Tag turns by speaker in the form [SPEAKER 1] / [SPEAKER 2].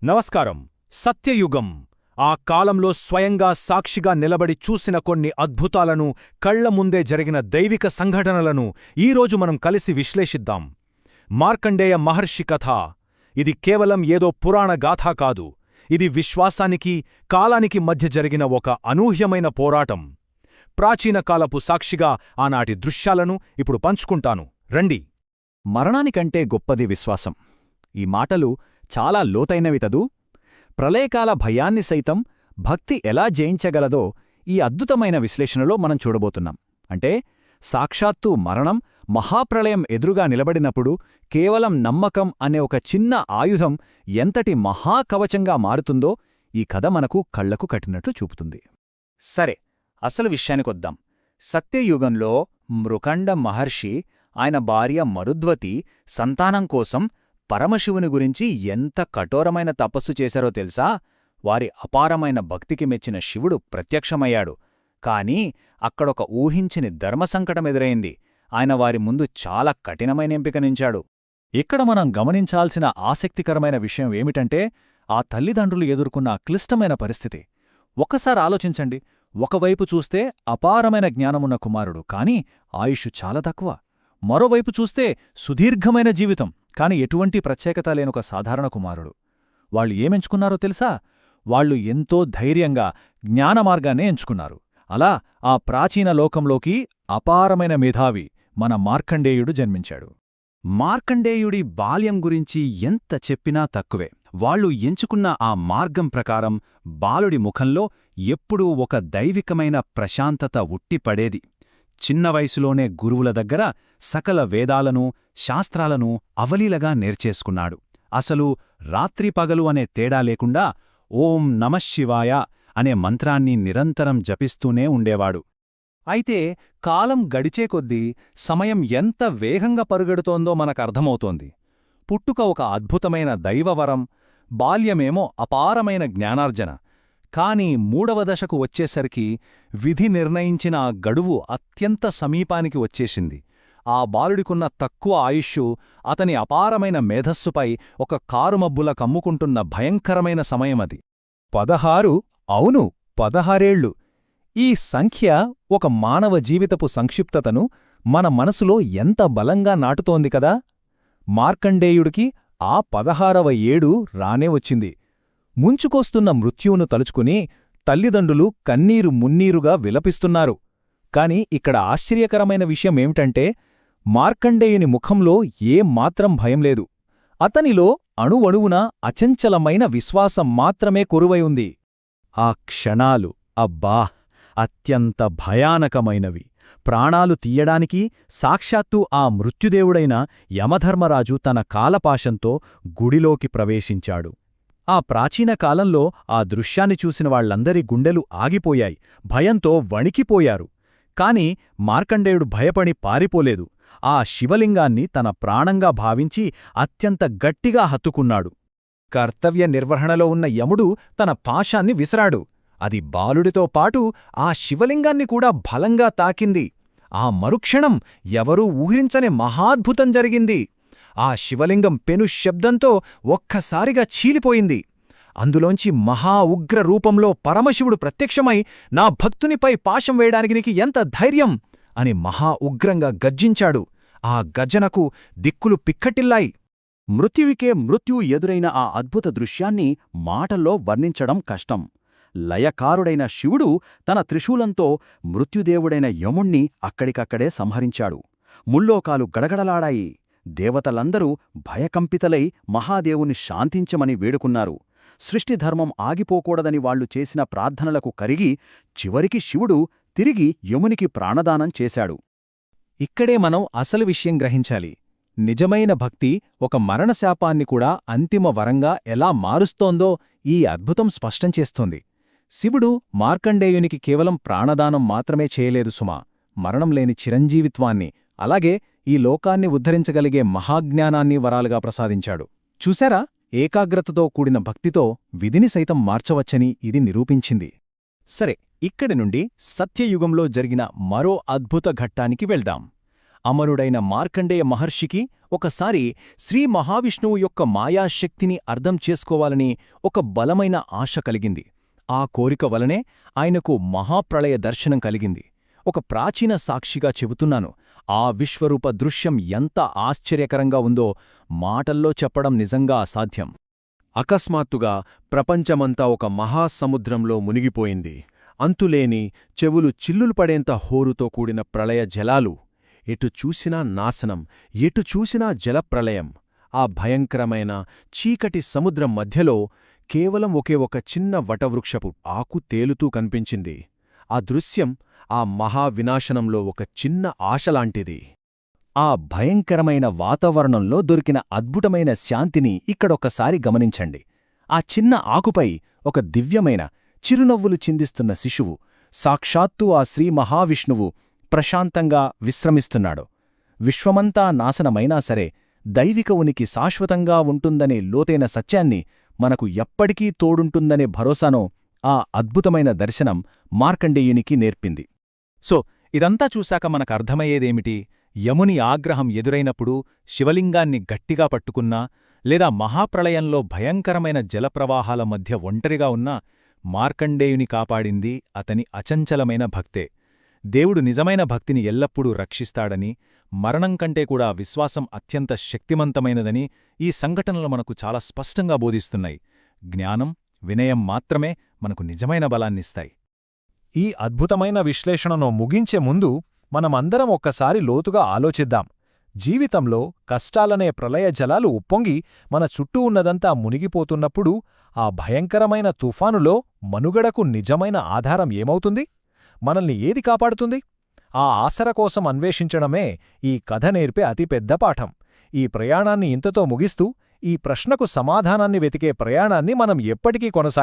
[SPEAKER 1] నమస్కారం. సత్యయుగం. ఆ కాలంలో స్వయంగా సాక్షిగా నిలబడి చూసిన కొన్ని అద్భుతాలను, కళ్ల ముందే జరిగిన దైవిక సంఘటనలను ఈరోజు మనం కలిసి విశ్లేషిద్దాం. మార్కండేయ మహర్షి కథ. ఇది కేవలం ఏదో పురాణ గాథ కాదు. ఇది విశ్వాసానికి, కాలానికి మధ్య జరిగిన ఒక అనూహ్యమైన పోరాటం. ప్రాచీన కాలపు సాక్షిగా ఆనాటి దృశ్యాలను ఇప్పుడు పంచుకుంటాను. రండి.
[SPEAKER 2] మరణానికంటే గొప్పది విశ్వాసం. ఈ మాటలు చాలా లోతైనవి తదూ. ప్రళయకాల భయాన్ని సైతం భక్తి ఎలా జయించగలదో ఈ అద్భుతమైన విశ్లేషణలో మనం చూడబోతున్నాం. అంటే సాక్షాత్తు మరణం, మహాప్రళయం ఎదురుగా నిలబడినప్పుడు కేవలం నమ్మకం అనే ఒక చిన్న ఆయుధం ఎంతటి మహాకవచంగా మారుతుందో ఈ కథ మనకు కళ్లకు కట్టినట్లు చూపుతుంది. సరే, అసలు విషయానికొద్దాం. సత్యయుగంలో మృకండ మహర్షి, ఆయన భార్య మరుద్వతి సంతానం కోసం పరమశివుని గురించి ఎంత కఠోరమైన తపస్సు చేశారో తెలుసా? వారి అపారమైన భక్తికి మెచ్చిన శివుడు ప్రత్యక్షమయ్యాడు. కాని అక్కడొక ఊహించని ధర్మసంకటం ఎదురైంది. ఆయన వారి ముందు చాలా కఠినమైన ఎంపికనించాడు.
[SPEAKER 1] ఇక్కడ మనం గమనించాల్సిన ఆసక్తికరమైన విషయం ఏమిటంటే, ఆ తల్లిదండ్రులు ఎదుర్కొన్న క్లిష్టమైన పరిస్థితి. ఒక్కసారి ఆలోచించండి. ఒకవైపు చూస్తే అపారమైన జ్ఞానమున్న కుమారుడు, కాని ఆయుష్ చాలా తక్కువ. మరోవైపు చూస్తే సుదీర్ఘమైన జీవితం, కాని ఎటువంటి ప్రత్యేకత లేనొక సాధారణ కుమారుడు. వాళ్ళు ఏమెంచుకున్నారో తెలుసా? వాళ్ళు ఎంతో ధైర్యంగా జ్ఞానమార్గాన్నే ఎంచుకున్నారు. అలా ఆ ప్రాచీన లోకంలోకి అపారమైన మేధావి మన మార్కండేయుడు జన్మించాడు. మార్కండేయుడి బాల్యం గురించి ఎంత చెప్పినా తక్కువే. వాళ్ళు ఎంచుకున్న ఆ మార్గం ప్రకారం బాలుడి ముఖంలో ఎప్పుడూ ఒక దైవికమైన ప్రశాంతత ఉట్టిపడేది. చిన్న వయసులోనే గురువుల దగ్గర సకల వేదాలను, శాస్త్రాలను అవలీలగా నేర్చేసుకున్నాడు. అసలు రాత్రిపగలు అనే తేడా లేకుండా ఓం నమఃశివాయ అనే మంత్రాన్ని నిరంతరం జపిస్తూనే ఉండేవాడు. అయితే కాలం గడిచే కొద్దీ సమయం ఎంత వేగంగా పరుగెడుతోందో మనకర్థమవుతోంది. పుట్టుక ఒక అద్భుతమైన దైవవరం, బాల్యమేమో అపారమైన జ్ఞానార్జన. కాని మూడవ దశకు వచ్చేసరికి విధి నిర్ణయించిన ఆ గడువు అత్యంత సమీపానికి వచ్చేసింది. ఆ బాలుడికున్న తక్కువ ఆయుష్షు అతని అపారమైన మేధస్సుపై ఒక కారుమబ్బుల కమ్ముకుంటున్న భయంకరమైన సమయమది. 16. అవును, 16 ఈ సంఖ్య ఒక మానవ జీవితపు సంక్షిప్తతను మన మనసులో ఎంత బలంగా నాటుతోంది కదా. మార్కండేయుడికి ఆ 16వ ఏడు రానే వచ్చింది. ముంచుకొస్తున్న మృత్యువును తలుచుకుని తల్లిదండ్రులు కన్నీరు మున్నీరుగా విలపిస్తున్నారు. కాని ఇక్కడ ఆశ్చర్యకరమైన విషయమేమిటంటే, మార్కండేయుని ముఖంలో ఏమాత్రం భయంలేదు. అతనిలో అణువణువున అచంచలమైన విశ్వాసం మాత్రమే కొరువై ఉంది. ఆ క్షణాలు, అబ్బా, అత్యంత భయానకమైనవి. ప్రాణాలు తీయడానికి సాక్షాత్తు ఆ మృత్యుదేవుడైన యమధర్మరాజు తన కాలపాశంతో గుడిలోకి ప్రవేశించాడు. ఆ ప్రాచీన కాలంలో ఆ దృశ్యాన్ని చూసిన వాళ్లందరి గుండెలు ఆగిపోయాయి, భయంతో వణికిపోయారు. కాని మార్కండేయుడు భయపడి పారిపోలేదు. ఆ శివలింగాన్ని తన ప్రాణంగా భావించి అత్యంత గట్టిగా హత్తుకున్నాడు. కర్తవ్య నిర్వహణలో ఉన్న యముడు తన పాశాన్ని విసిరాడు. అది బాలుడితో పాటు ఆ శివలింగాన్ని కూడా బలంగా తాకింది. ఆ మరుక్షణం ఎవరూ ఊహించని మహాద్భుతం జరిగింది. ఆ శివలింగం పెను శబ్దంతో ఒక్కసారిగా చీలిపోయింది. అందులోంచి మహా ఉగ్ర రూపంలో పరమశివుడు ప్రత్యక్షమై, నా భక్తునిపై పాశం వేయడానికి నీకు ఎంత ధైర్యం అని మహా ఉగ్రంగా గర్జించాడు. ఆ గర్జనకు దిక్కులు పిక్కటిల్లాయి. మృత్యువికే మృత్యువు ఎదురైన ఆ అద్భుత దృశ్యాన్ని మాటల్లో వర్ణించడం కష్టం. లయకారుడైన శివుడు తన త్రిశూలంతో మృత్యుదేవుడైన యముణ్ణి అక్కడికక్కడే సంహరించాడు. ముల్లోకాలు గడగడలాడాయి. దేవతలందరూ భయకంపితలై మహాదేవుని శాంతించమని వేడుకున్నారు. సృష్టిధర్మం ఆగిపోకూడదని వాళ్లు చేసిన ప్రార్థనలకు కరిగి చివరికి శివుడు తిరిగి యమునికి ప్రాణదానం చేశాడు. ఇక్కడే మనం అసలు విషయం గ్రహించాలి. నిజమైన భక్తి ఒక మరణశాపాన్ని కూడా అంతిమ వరంగా ఎలా మారుస్తోందో ఈ అద్భుతం స్పష్టం చేస్తోంది. శివుడు మార్కండేయునికి కేవలం ప్రాణదానం మాత్రమే చేయలేదు సుమా, మరణం లేని చిరంజీవిత్వాన్ని, అలాగే ఈ లోకాన్ని ఉద్ధరించగలిగే మహాజ్ఞానాన్ని వరాలుగా ప్రసాదించాడు. చూశారా? ఏకాగ్రతతో కూడిన భక్తితో విధిని సైతం మార్చవచ్చని ఇది నిరూపించింది. సరే, ఇక్కడి నుండి సత్యయుగంలో జరిగిన మరో అద్భుత ఘట్టానికి వెళ్దాం.
[SPEAKER 2] అమరుడైన మార్కండేయ మహర్షికి ఒకసారి శ్రీ మహావిష్ణువు యొక్క మాయాశక్తిని అర్థం చేసుకోవాలని ఒక బలమైన ఆశ కలిగింది. ఆ కోరిక వలనే ఆయనకు మహాప్రళయ దర్శనం కలిగింది. ఒక ప్రాచీన సాక్షిగా చెబుతున్నాను, ఆ విశ్వరూప దృశ్యం ఎంత ఆశ్చర్యకరంగా ఉందో మాటల్లో చెప్పడం నిజంగా అసాధ్యం. అకస్మాత్తుగా ప్రపంచమంతా ఒక మహాసముద్రంలో మునిగిపోయింది. అంతులేని, చెవులు చిల్లులు పడేంత హోరుతో కూడిన ప్రళయ జలాలు. ఎటు చూసినా నాశనం, ఎటు చూసినా జలప్రళయం. ఆ భయంకరమైన చీకటి సముద్రం మధ్యలో కేవలం ఒక చిన్న వటవృక్షపు ఆకు తేలుతూ కనిపించింది. ఆ దృశ్యం ఆ మహావినాశనంలో ఒక చిన్న ఆశలాంటిది. ఆ భయంకరమైన వాతావరణంలో దొరికిన అద్భుతమైన శాంతిని ఇక్కడొక్కసారి గమనించండి. ఆ చిన్న ఆకుపై ఒక దివ్యమైన, చిరునవ్వులు చిందిస్తున్న శిశువు, సాక్షాత్తు ఆ శ్రీ మహావిష్ణువు ప్రశాంతంగా విశ్రమిస్తున్నాడు. విశ్వమంతా నాశనమైనా సరే దైవిక ఉనికి శాశ్వతంగా ఉంటుందనే లోతైన సత్యాన్ని, మనకు ఎప్పటికీ తోడుంటుందనే భరోసానో ఆ అద్భుతమైన దర్శనం మార్కండేయునికి నేర్పింది.
[SPEAKER 1] సో ఇదంతా చూశాక మనకర్థమయ్యేదేమిటి? యముని ఆగ్రహం ఎదురైనప్పుడు శివలింగాన్ని గట్టిగా పట్టుకున్నా, లేదా మహాప్రళయంలో భయంకరమైన జలప్రవాహాల మధ్య ఒంటరిగా ఉన్నా మార్కండేయుని కాపాడింది అతని అచంచలమైన భక్తే. దేవుడు నిజమైన భక్తిని ఎల్లప్పుడూ రక్షిస్తాడని, మరణం కంటే కూడా విశ్వాసం అత్యంత శక్తిమంతమైనదని ఈ సంఘటనలు మనకు చాలా స్పష్టంగా బోధిస్తున్నాయి. జ్ఞానం, వినయం మాత్రమే మనకు నిజమైన బలాన్నిస్తాయి.
[SPEAKER 3] ఈ అద్భుతమైన విశ్లేషణను ముగించే ముందు మనమందరం ఒక్కసారి లోతుగా ఆలోచిద్దాం. జీవితంలో కష్టాలనే ప్రళయ జలాలు ఉప్పొంగి మన చుట్టూ ఉన్నదంతా మునిగిపోతున్నప్పుడు ఆ భయంకరమైన తుఫానులో మనుగడకు నిజమైన ఆధారం ఏమవుతుంది? మనల్ని ఏది కాపాడుతుంది? ఆ ఆసర కోసం అన్వేషించడమే ఈ కథ నేర్పే అతిపెద్ద పాఠం. ఈ ప్రయాణాన్ని ఇంతతో ముగిస్తూ ఈ ప్రశ్నకు సమాధానాన్ని వెతికే ప్రయాణాన్ని మనం ఎప్పటికీ కొనసాగిద్దాం.